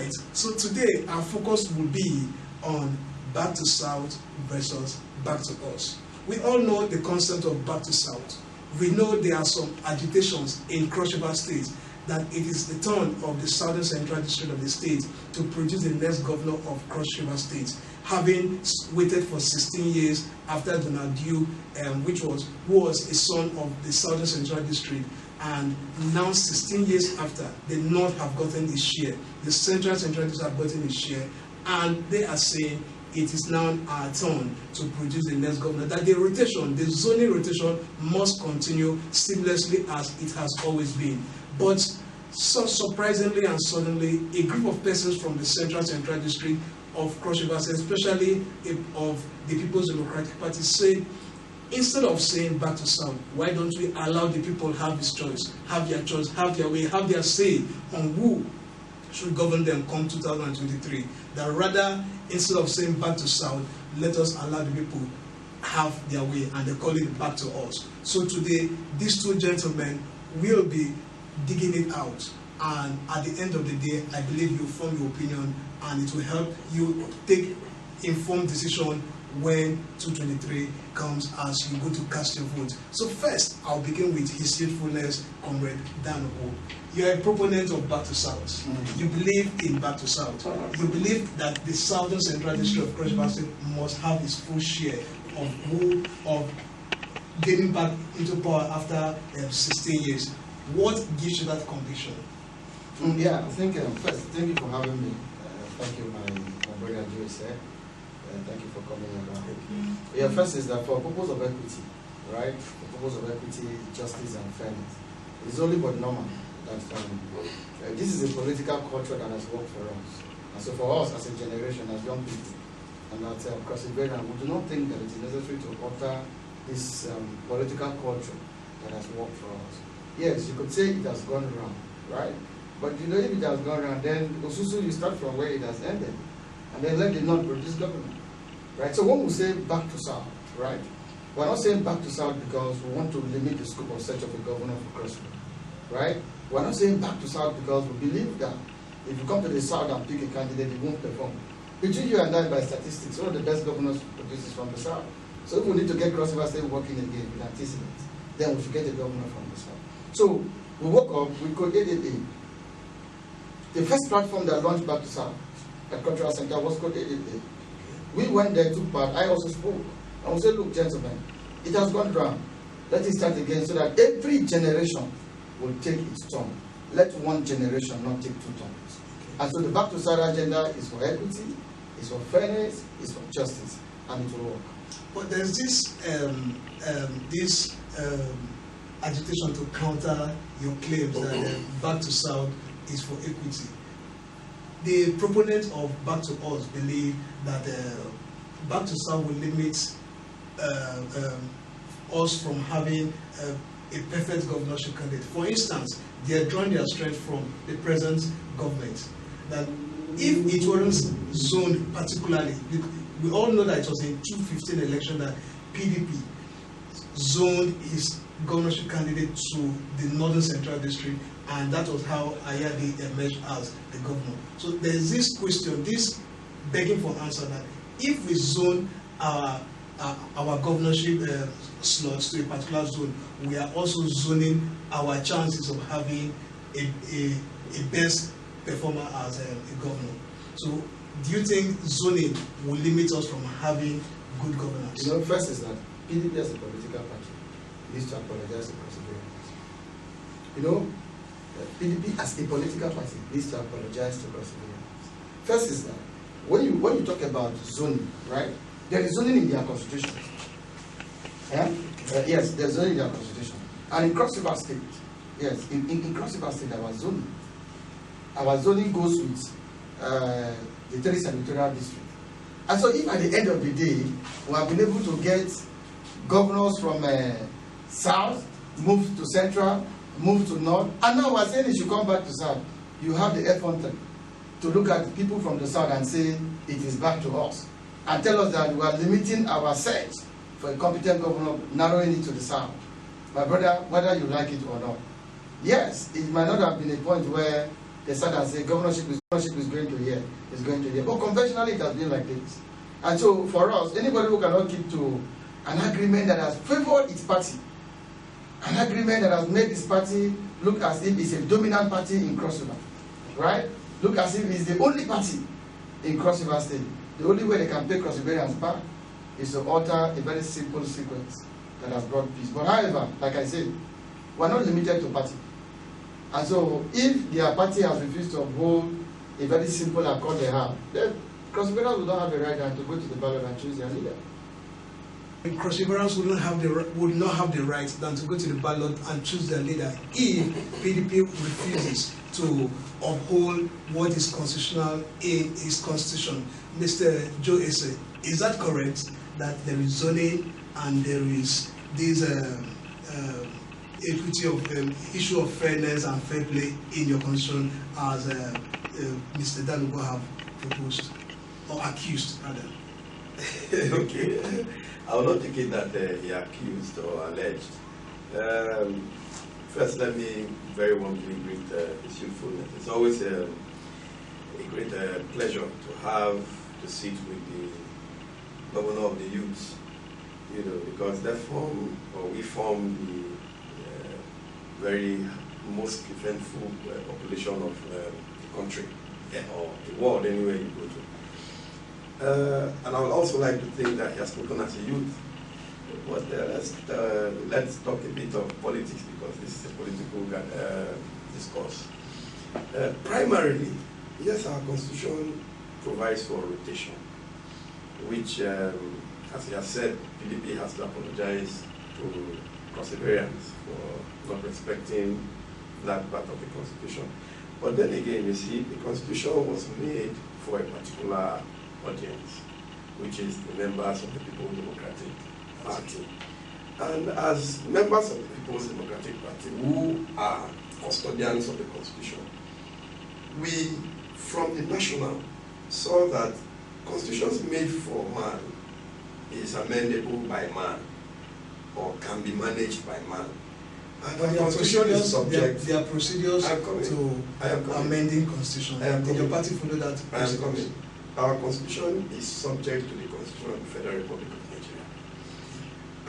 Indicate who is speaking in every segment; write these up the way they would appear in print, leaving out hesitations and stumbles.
Speaker 1: right, so today our focus will be on back to South versus back to us. We all know the concept of back to South. We know there are some agitations in Cross River State that it is the turn of the Southern Central District of the state to produce the next governor of Cross River State, having waited for 16 years after Donald Duke, who was a son of the Southern Central District, and now 16 years after, the North have gotten a share, the Central District have gotten a share, and they are saying it is now our turn to produce the next governor, that the rotation, the zoning rotation must continue seamlessly as it has always been. But so surprisingly and suddenly, a group of persons from the Central District of Cross River, especially of the People's Democratic Party, said, instead of saying back to South, why don't we allow the people have this choice, have their way, have their say on who should govern them come 2023. That rather, instead of saying back to South, let us allow the people have their way, and they call it back to us. So today, these two gentlemen will be digging it out, and at the end of the day, I believe you form your opinion, and it will help you take informed decision when 2023 comes as you go to cast your vote. So first, I'll begin with His Youthfulness, Comrade Dan O. You're a proponent of back to South. You believe in back to South. You believe that the Southern Central District of Cross River State must have its full share of getting back into power after 16 years. What gives you that conviction?
Speaker 2: Yeah, I think first, thank you for having me. Thank you, my brother Joe said. Thank you for coming around. Yeah, first is that for purpose of equity, right? For purpose of equity, justice, and fairness, it's only but normal that this is a political culture that has worked for us. And so for us as a generation, as young people, and that perseverance, we do not think that it is necessary to alter this political culture that has worked for us. Yes, you could say it has gone wrong, right? But you know, if it has gone wrong, then Osusu, you start from where it has ended, and then let the non-produce government, right? So when we say back to South, right, we're not saying back to South because we want to limit the scope of search of a governor for Cross River, right? We're not saying back to South because we believe that if you come to the South and pick a candidate, it won't perform. Between you and I, by statistics, one of the best governors produces from the South. So if we need to get Cross River State working again with antecedents, then we should get a governor from the South. So we woke up, we created the first platform that launched back to South at Cultural Center was called AAA. We went there, took part. I also spoke. And we said, look, gentlemen, it has gone down. Let it start again so that every generation will take its turn. Let one generation not take two turns. And so the Back to South agenda is for equity, is for fairness, is for justice, and it will work.
Speaker 1: But there's this agitation to counter your claims that Back to South is for equity. The proponents of Back to Us believe that Back to South will limit us from having a perfect governorship candidate. For instance, they are drawing their strength from the present government. That if it wasn't zoned particularly, we all know that it was in 2015 election that PDP zoned his governorship candidate to the Northern Central District, and that was how Ayade emerged as the governor. So there is this question, this begging for answer, that if we zone our governorship slots to a particular zone, we are also zoning our chances of having a best performer as a governor. So do you think zoning will limit us from having good governance?
Speaker 2: You know, first is that PDP as a political party needs to apologize to perseverance. You know, PDP as a political party needs to apologize to perseverance. First is that when you talk about zoning, right, there is zoning in their constitution. Yeah? Yes, there's zoning in their constitution. And in Cross River State, yes, in Cross River State, our zoning goes with the 3 senatorial district. And so if at the end of the day, we have been able to get governors from South, move to Central, move to North, and now we're saying it should come back to South, you have the effort to look at the people from the South and say it is back to us, and tell us that we are limiting our search for a competent governor, narrowing it to the South. My brother, whether you like it or not, yes, it might not have been a point where they start and say governorship is going to here, is going to here. But conventionally it has been like this. And so for us, anybody who cannot keep to an agreement that has favored its party, an agreement that has made this party look as if it's a dominant party in Cross River, right? Look as if it's the only party in Cross River State. The only way they can pay Cross Riverians back is to alter a very simple sequence that has brought peace. But however, like I said, we're not limited to party. And so if their party has refused to uphold a very simple accord they have, then Cross Riverians will not have the right to go to the ballot and choose their leader.
Speaker 1: Cross Riverians would not have the right than to go to the ballot and choose their leader if PDP refuses to uphold what is constitutional in its constitution. Mr. Joe Ese, is that correct, that there is zoning and there is this equity of issue of fairness and fair play in your constitution, as Mr. Dalubo have proposed or accused rather?
Speaker 3: Okay, I will not take it that he accused or alleged. First, let me very warmly greet his youthfulness. It's always a great pleasure to have to sit with the governor of the youth, you know, because we form the very most eventful population of the country, or the world anywhere you go to. And I would also like to think that he has spoken as a youth. But let's talk a bit of politics, because this is a political discourse. Primarily, yes, our constitution provides for rotation, which, as he has said, PDP has to apologize to Cross Riverians for not respecting that part of the constitution. But then again, you see, the constitution was made for a particular audience, which is the members of the People's Democratic Party. And as members of the People's Democratic Party, who are custodians of the Constitution, we, from the national, saw that constitutions made for man is amendable by man, or can be managed by man. And
Speaker 1: but
Speaker 3: the constitution is subject.
Speaker 1: There are procedures to amending constitution. Did your party follow that procedure?
Speaker 3: I am coming. Our constitution is subject to the Constitution of the Federal Republic of Nigeria.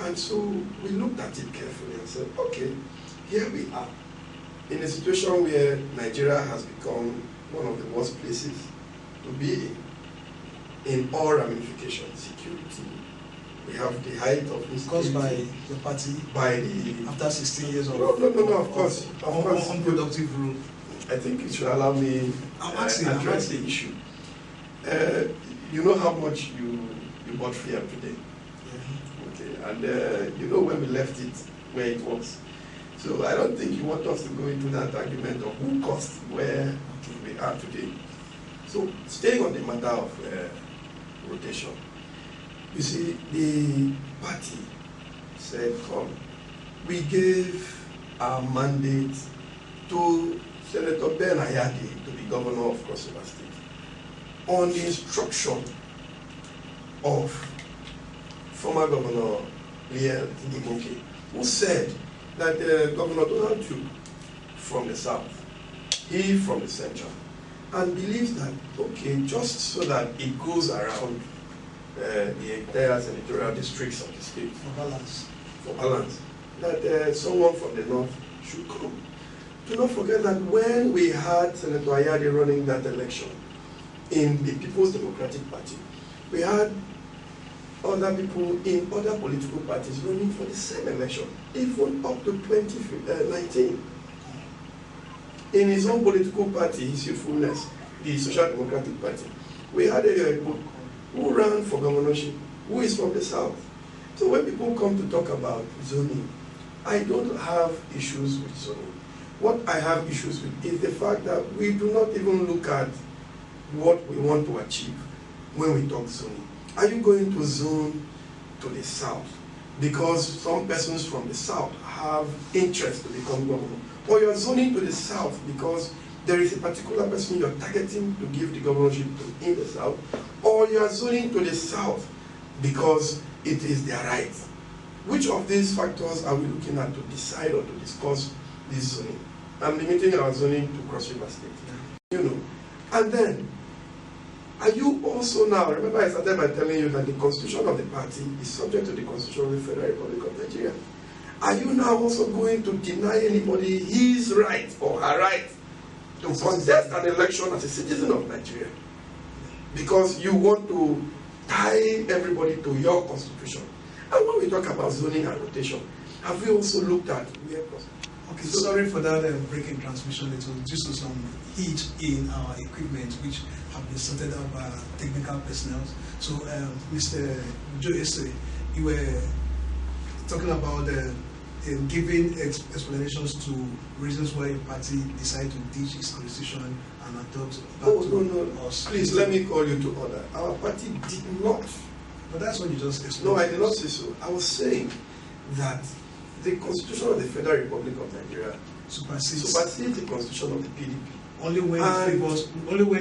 Speaker 3: And so we looked at it carefully and said, okay, here we are, in a situation where Nigeria has become one of the worst places to be in all ramifications. Security, we have the height of insecurity.
Speaker 1: Caused by your party?
Speaker 3: By the...
Speaker 1: After 16 years of...
Speaker 3: No, of course.
Speaker 1: Unproductive rule.
Speaker 3: I think you should allow me address the issue. You know how much you bought fear today. Okay, and you know when we left it, where it was. So I don't think you want us to go into that argument of who caused where we are today. So staying on the matter of rotation, you see, the party said, come, we gave our mandate to Senator Ben Ayade to be governor of Cross River State, on the instruction of former Governor Liel Imoke, who said that Governor Donald Duke from the south, he from the central, and believes that, okay, just so that it goes around the entire senatorial districts of the state. For balance. That someone from the north should come. Do not forget that when we had Senator Ayade running that election, in the People's Democratic Party, we had other people in other political parties running for the same election, even up to 2019. In his own political party, his youthfulness, the Social Democratic Party, we had a who ran for governorship, who is from the south. So when people come to talk about zoning, I don't have issues with zoning. What I have issues with is the fact that we do not even look at what we want to achieve when we talk zoning. Are you going to zone to the south because some persons from the south have interest to become governor? Or you're zoning to the south because there is a particular person you're targeting to give the governorship to in the south? Or you're zoning to the south because it is their right? Which of these factors are we looking at to decide or to discuss this zoning? I'm limiting our zoning to Cross River State. You know. And then, are you also now, remember I started by telling you that the constitution of the party is subject to the constitution of the Federal Republic of Nigeria. Are you now also going to deny anybody his right or her right to contest an election as a citizen of Nigeria? Because you want to tie everybody to your constitution. And when we talk about zoning and rotation, have we also looked at where possible?
Speaker 1: Okay, sorry for that breaking transmission. It was due to some heat in our equipment, which have been sorted out by technical personnel. So, Mr. Joe Ese, you were talking about giving explanations to reasons why a party decided to ditch its constitution and adopt back
Speaker 3: no. Please let me call you to order. Our party did not.
Speaker 1: But that's what you just explained.
Speaker 3: No, I did not say so. I was saying that the Constitution of the Federal Republic of Nigeria supersedes the Constitution of the PDP.
Speaker 1: Only when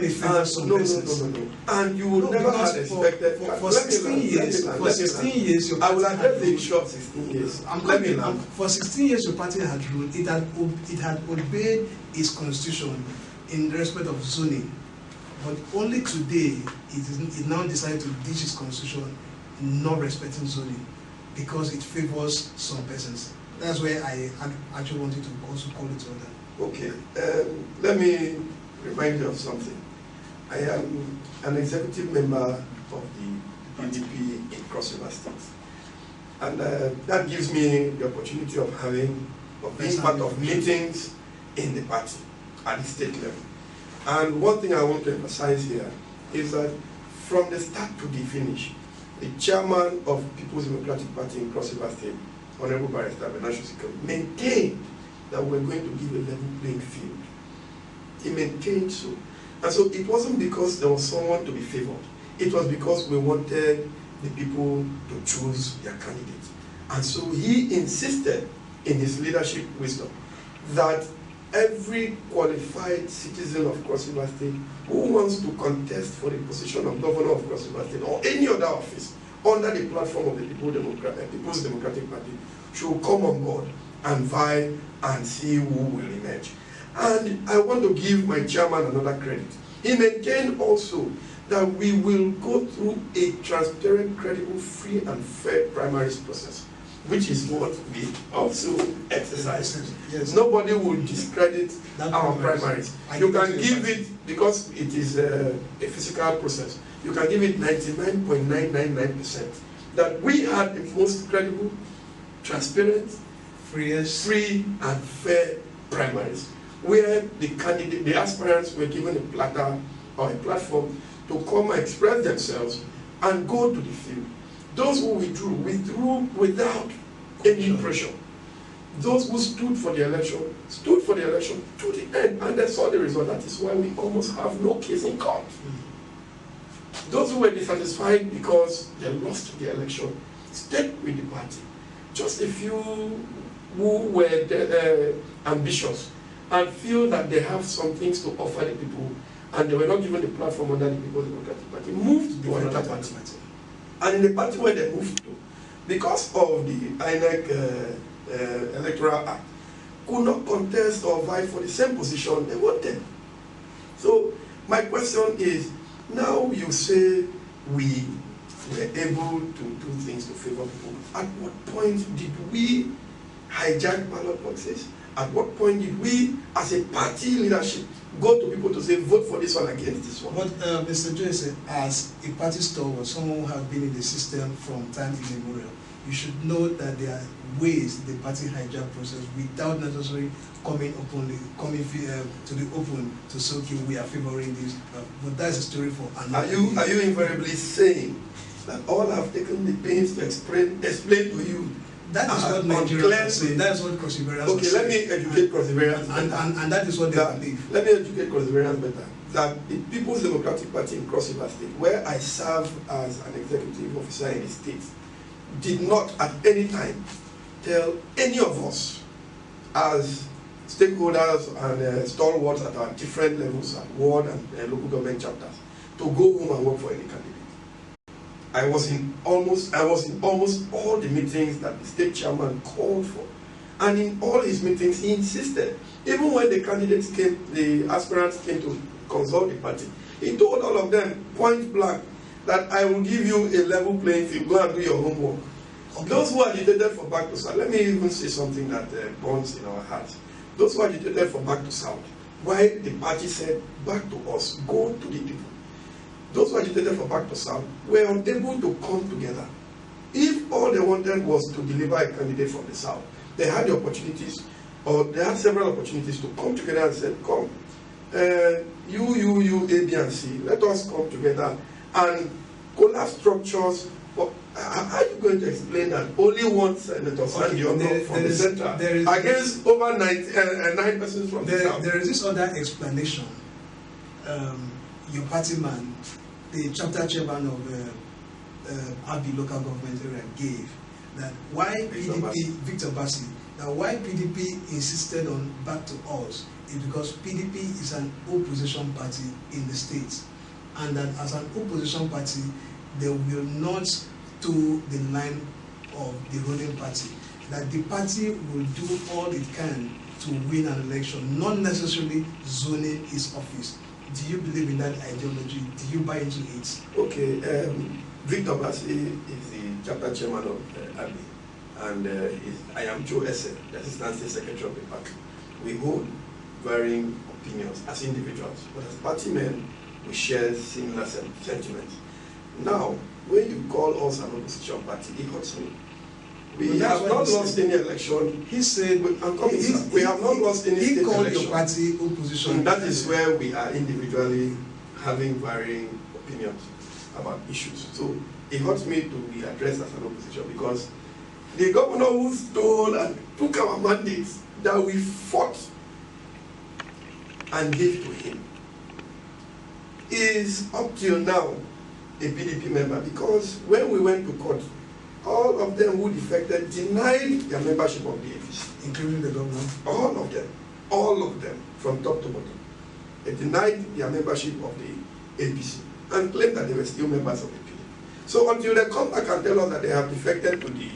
Speaker 1: it favors some persons.
Speaker 3: No. And you would never have expected.
Speaker 1: For 16 years, your party
Speaker 3: I will address the issue of 16 years.
Speaker 1: For 16 years, your party had ruled. It had obeyed its constitution in respect of zoning. But only today, it now decided to ditch its constitution, not respecting zoning, because it favors some persons. That's where I actually wanted to also call it order.
Speaker 3: Okay, let me remind you of something. I am an executive member of the PDP in Cross River State. And that gives me the opportunity of being part of meetings in the party at the state level. And one thing I want to emphasize here is that from the start to the finish, the chairman of People's Democratic Party in Cross River State, Honorable Barrister Benashu Sikari, maintained that we're going to give a level playing field. He maintained so. And so it wasn't because there was someone to be favored. It was because we wanted the people to choose their candidate. And so he insisted in his leadership wisdom that every qualified citizen of Cross River State who wants to contest for the position of governor of Cross River State or any other office under the platform of the People's Democratic Party should come on board and vie and see who will emerge. And I want to give my chairman another credit. He maintained also that we will go through a transparent, credible, free and fair primaries process, which is what we also exercise. Yes. Nobody will discredit our primaries. You can give it, because it is a physical process, you can give it 99.999% that we had the most credible, transparent, free and fair primaries, where the aspirants were given a platter or a platform to come and express themselves and go to the field. Those who withdrew without any pressure. Those who stood for the election to the end, and they saw the result. That is why we almost have no case in court. Those who were dissatisfied because they lost the election stayed with the party. Just a few who were ambitious and feel that they have some things to offer the people, and they were not given the platform under the People's Democratic Party, moved to another party. And in the party where they moved to, because of the INEC Electoral Act, could not contest or vie for the same position they wanted. So my question is, now you say we were able to do things to favor people. At what point did we hijack ballot boxes? At what point did we, as a party leadership, go to people to say, vote for this one against this one?
Speaker 1: But Mr. Joe said, as a party stalwart, someone who has been in the system from time immemorial, you should know that there are ways the party hijack process without necessarily coming to the open to say, okay, we are favoring this. But that's a story for another.
Speaker 3: Are you invariably saying that all have taken the pains to explain to you?
Speaker 1: That is what Nigerians say. That is what Cross-Riverians
Speaker 3: Okay, let me educate Cross-Riverians.
Speaker 1: And that is what they believe.
Speaker 3: Let me educate Cross-Riverians better. That the People's Democratic Party in Cross River State, where I serve as an executive officer in the state, did not at any time tell any of us as stakeholders and stalwarts at our different levels at ward and local government chapters to go home and work for any candidate. I was in almost all the meetings that the state chairman called for, And in all his meetings, he insisted. Even when the candidates came, the aspirants came to consult the party, he told all of them, point blank, that I will give you a level playing field. Go and do your homework. Okay. Those who agitated for back to South, let me even say something that burns in our hearts. Those who agitated for back to South, why the party said back to us, go to the people. Those who agitated for back to South were unable to come together. If all they wanted was to deliver a candidate from the South, they had the opportunities, or they had several opportunities to come together and say, come, you, A, B, and C, let us come together and collapse structures. But how are you going to explain that only one senator from the center against over 9 persons from the South?
Speaker 1: There is this other explanation. Your party man, the chapter chairman of Abbey local government area, gave that why Victor Bassi, that why PDP insisted on back to us is because PDP is an opposition party in the state, and that as an opposition party, they will not to the line of the ruling party. That the party will do all it can to win an election, not necessarily zoning its office. Do you believe in that ideology? Do you buy into it?
Speaker 3: Okay, Victor Bassi is the chapter chairman of Abbey, and I am Joe Esse, the assistant state secretary of the party. We hold varying opinions as individuals, but as party men, we share similar sentiments. Now, when you call us an opposition party, it hurts me. We have not lost any election.
Speaker 1: He said,
Speaker 3: we have not lost any state election.
Speaker 1: He called your party opposition.
Speaker 3: And that is where we are individually having varying opinions about issues. So it hurts me to be addressed as an opposition because the governor who stole and took our mandates that we fought and gave to him is up till now a PDP member, because when we went to court, all of them who defected denied their membership of the APC.
Speaker 1: Including the governor?
Speaker 3: All of them, from top to bottom. They denied their membership of the APC and claimed that they were still members of the PDP. So until they come back and tell us that they have defected to the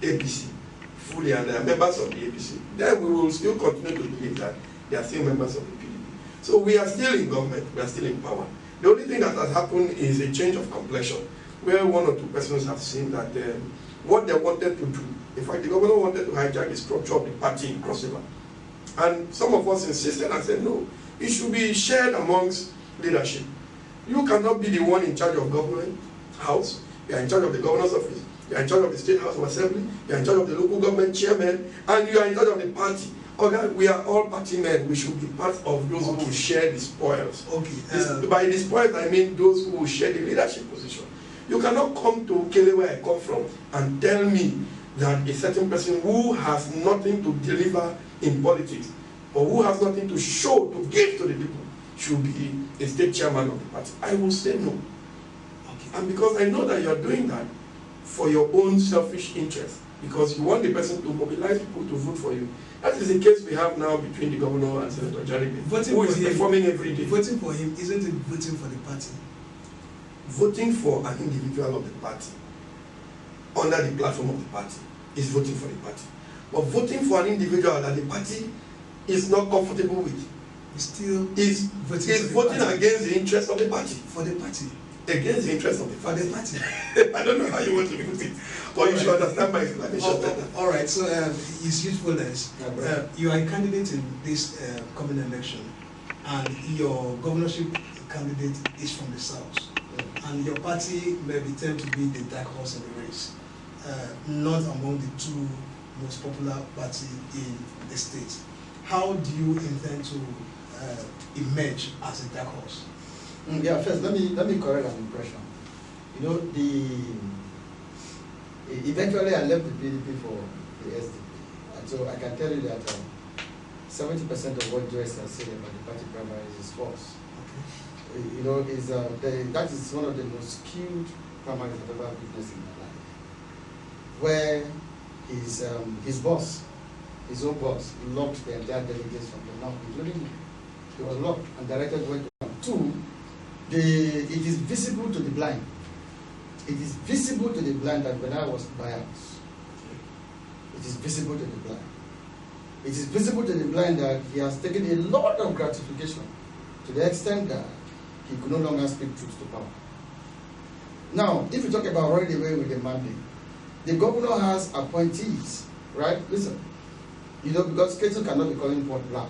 Speaker 3: APC fully and they are members of the APC, then we will still continue to believe that they are still members of the PDP. So we are still in government, we are still in power. The only thing that has happened is a change of complexion, where one or two persons have seen that what they wanted to do, in fact, the governor wanted to hijack the structure of the party in Cross River. And some of us insisted and said, no, it should be shared amongst leadership. You cannot be the one in charge of government house, you are in charge of the governor's office, you are in charge of the state house of assembly, you are in charge of the local government chairman, and you are in charge of the party. Okay, we are all party men. We should be part of those who will share the spoils.
Speaker 1: Okay.
Speaker 3: By the spoils, I mean those who will share the leadership position. You cannot come to Kele, where I come from, and tell me that a certain person who has nothing to deliver in politics, or who has nothing to show, to give to the people, should be a state chairman of the party. I will say no. Okay. And because I know that you are doing that for your own selfish interest, because you want the person to mobilize people to vote for you. That is the case we have now between the governor and Senator Jaribe, who is performing every day.
Speaker 1: Voting for him, isn't it voting for the party?
Speaker 3: Voting for an individual of the party, under the platform of the party, is voting for the party. But voting for an individual that the party is not comfortable with, is voting against the interest of the party.
Speaker 1: For the party.
Speaker 3: Against the interest of the party.
Speaker 1: For the party.
Speaker 3: I don't know how you want to put it. But you should understand my explanation better.
Speaker 1: All right, so his usefulness. You are a candidate in this coming election, and your governorship candidate is from the south. And your party may be termed to be the dark horse in the race, not among the two most popular parties in the state. How do you intend to emerge as a dark horse?
Speaker 2: Yeah, first let me correct an impression. You know, eventually I left the PDP for the SDP, and so I can tell you that 70% of what Joyce has said about the party primaries is false. Okay. You know, that is one of the most skewed primaries I've ever witnessed in my life, where his boss, his own boss, locked the entire delegates from the north, including me. He was locked and directed where to come. Two, it is visible to the blind. It is visible to the blind that when I was biased, it is visible to the blind it is visible to the blind that he has taken a lot of gratification to the extent that he could no longer speak truth to power. Now, if you talk about running away with the mandate, the governor has appointees, right? Listen, you know, because Ketu cannot be calling pot black.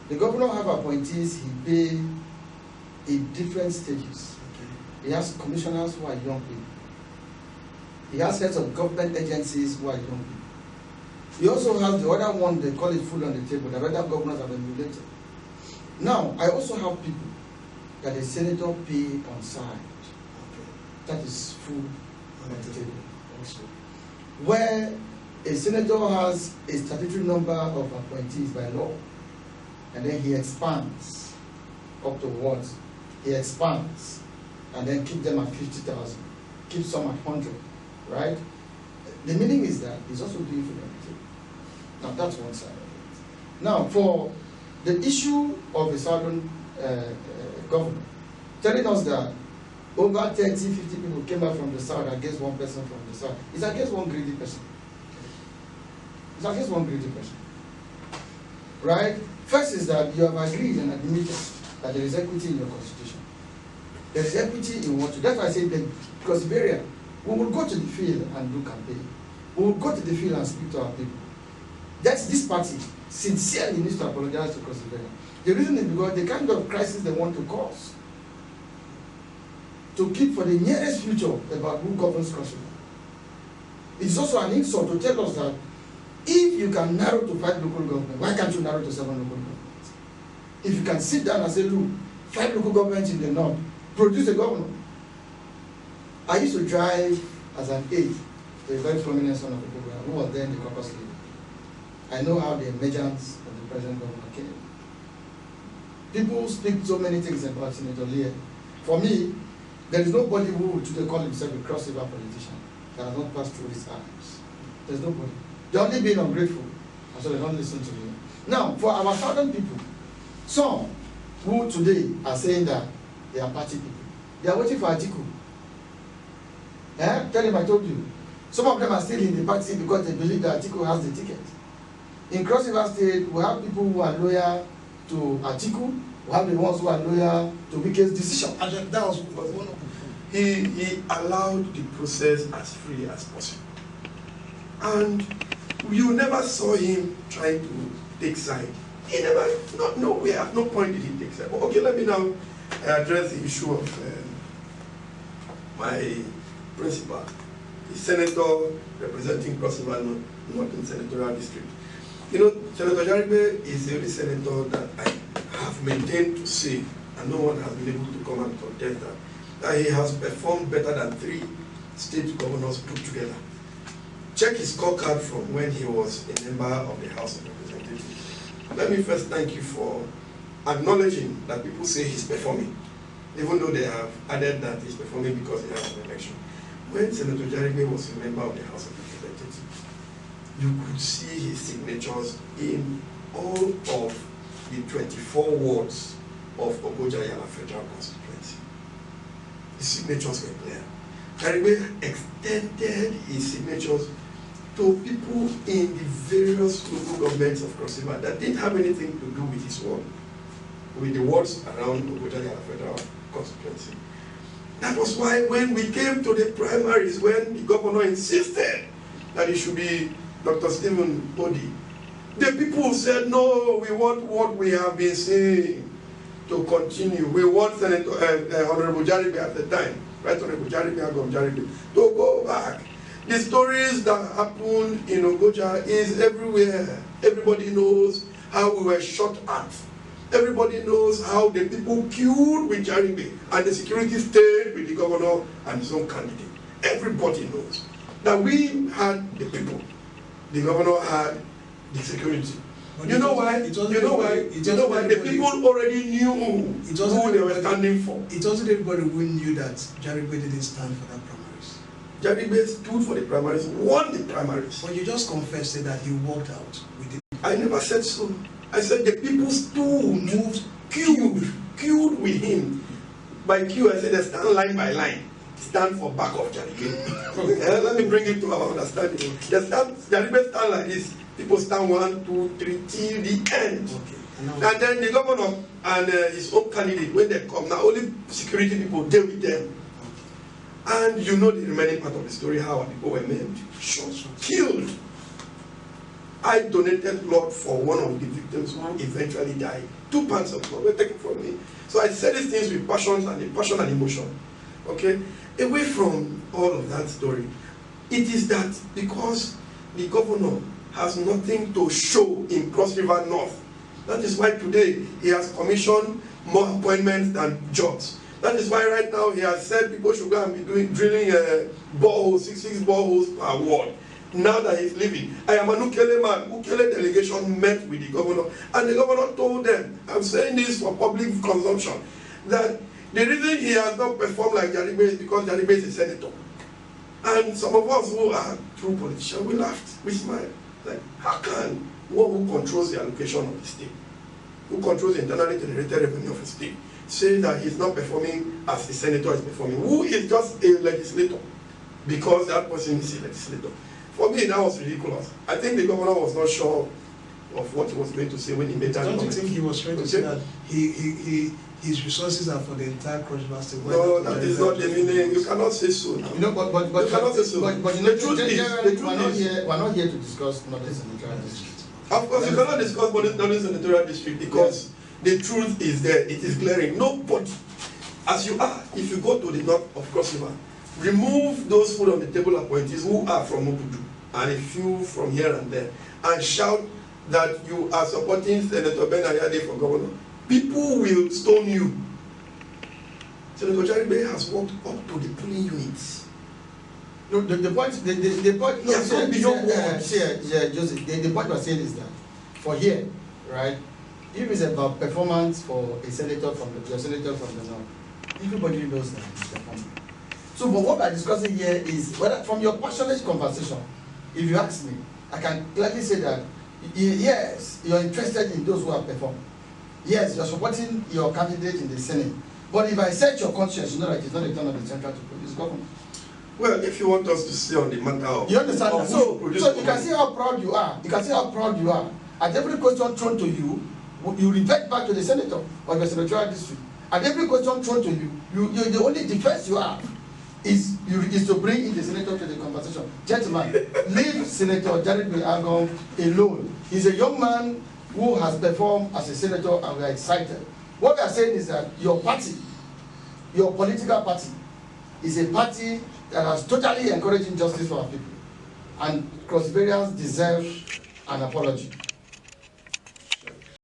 Speaker 2: The governor have appointees he pay in different stages. He has commissioners who are young people. He has heads of government agencies who are young people. He also has the other one, they call it food on the table, the other governors have emulated. Now, I also have people that the senator pay on side. That is food on the table also. Where a senator has a statutory number of appointees by law, and then he expands up to what? He expands, and then keep them at 50,000, keep some at 100, right? The meaning is that he's also doing food on the table. Now that's one side of it. Now for the issue of the southern governor, telling us that over 30, 50 people came out from the south against one person from the south. It's against one greedy person. It's against one greedy person. Right? First is that you have agreed and admitted that there is equity in your constitution. There is equity in what you... That's why I say that, because Iberia, we will go to the field and do campaign. We will go to the field and speak to our people. That's this party sincerely needs to apologize to Cross Iberia. The reason is because the kind of crisis they want to cause, to keep for the nearest future about who governs Cross River. It's also an insult to tell us that if you can narrow to 5 local governments, why can't you narrow to 7 local governments? If you can sit down and say, look, 5 local governments in the north, produce a governor. I used to drive as an aide to a very prominent son of the program who was there in the caucus leader. I know how the emergence of the present governor came. People speak so many things about Senator Leah. For me, there is nobody who today call himself a cross river politician that has not passed through his eyes. There's nobody. They're only being ungrateful, and so they don't listen to him. Now, for our southern people, some who today are saying that they are party people, they are waiting for Atiku. Tell him I told you. Some of them are still in the party because they believe that Atiku has the ticket. In Cross River State, we have people who are loyal to Atiku. We have the ones who are loyal to Wike's decision.
Speaker 1: And that was one of
Speaker 3: he allowed the process as free as possible. And you never saw him trying to take side. He never, nowhere, at no point did he take side. Okay, let me now address the issue of my principal, the senator representing Cross River Northern Senatorial District. You know, Senator Jaribe is the only senator that I have maintained to say, and no one has been able to come and contest that he has performed better than 3 state governors put together. Check his scorecard from when he was a member of the House of Representatives. Let me first thank you for acknowledging that people say he's performing, even though they have added that he's performing because he has an election. When Senator Jaribe was a member of the House of Representatives, you could see his signatures in all of the 24 wards of Ogoja-Yala Federal Constituency. His signatures were clear. Jaribe extended his signatures to people in the various local governments of Cross River that didn't have anything to do with his ward, with the wards around Ogoja-Yala Federal Constituency. That was why when we came to the primaries, when the governor insisted that it should be Dr. Stephen Odi, the people said, no, we want what we have been saying to continue. We want Senator Honorable Jaribe at the time, Right Honorable Jaribe, Agom Jaribe, to go back. The stories that happened in Ogoja is everywhere. Everybody knows how we were shot at. Everybody knows how the people queued with Jaribe and the security stayed with the governor and his own candidate. Everybody knows that we had the people. The governor had the security. You know why? The people already knew who they were standing for.
Speaker 1: It wasn't everybody who knew that Jaribe didn't stand for that primaries.
Speaker 3: Jaribe stood for the primaries, won the primaries.
Speaker 1: But you just confessed that he walked out with it.
Speaker 3: I never said so. I said the people stood, moved, queued with him. By queue, I said they stand line by line. Stand for back of Jaribe. Let me bring it to our understanding. Jaribe stand like this. People stand 1, 2, 3 till the end.
Speaker 1: Okay.
Speaker 3: And then the governor and his own candidate, when they come, now only security people deal with them. And you know the remaining part of the story, how people were maimed, shot, killed. I donated blood for one of the victims who eventually died. 2 pounds of blood were taken from me. So I say these things with passion and emotion. Okay? Away from all of that story, it is that because the governor has nothing to show in Cross River North, that is why today he has commissioned more appointments than jobs. That is why right now he has said people should go and be drilling boreholes, 6 boreholes per ward. Now that he's leaving, I am an Ukele man. Ukele delegation met with the governor, and the governor told them, I'm saying this for public consumption, that the reason he has not performed like Jaribe is because Jaribe is a senator. And some of us who are true politicians, we laughed, we smiled. Like, how can one who controls the allocation of the state, who controls the internally generated revenue of the state, say that he's not performing as the senator is performing, who is just a legislator, because that person is a legislator? For me, that was ridiculous. I think the governor was not sure of what he was going to say when he made that comment.
Speaker 1: Don't you think he was trying to say that his resources are for the entire Cross River State?
Speaker 3: No, that is not the meaning. You cannot say so now.
Speaker 2: You know, but
Speaker 3: you cannot say so.
Speaker 2: But you
Speaker 3: the
Speaker 2: know,
Speaker 3: truth is,
Speaker 2: we're not here to discuss Northern Senatorial District.
Speaker 3: Of course, you cannot discuss Northern Senatorial District because the truth is there. It is glaring. Nobody, as you are, if you go to the north of Cross River, remove those food on the table appointees who are from Obudu and a few from here and there, and shout that you are supporting Senator Ben Ayade for governor. People will stone you. Senator Jaribe has walked up to the polling units.
Speaker 2: No, the point,
Speaker 3: no,
Speaker 2: Joseph, the point we're saying is that for here, right, if it's about performance for a senator from the north, everybody knows that he's performing. So, but what we're discussing here is whether, from your passionate conversation, if you ask me, I can clearly say that yes, you're interested in those who have performed. Yes, you're supporting your candidate in the Senate. But if I search your conscience, you know that it's not a turn of the central to produce government.
Speaker 3: Well, if you want us to stay on the matter of...
Speaker 2: You understand that? So you can see how proud you are. You can see how proud you are. At every question thrown to you, you revert back to the senator or your senatorial district. At every question thrown to you, the only defense you have is to bring in the senator to the conversation. Gentlemen, leave Senator Jaribe Agom alone. He's a young man who has performed as a senator, and we are excited. What we are saying is that your party, your political party, is a party that has totally encouraged injustice for our people. And Cross Riverians deserve an apology.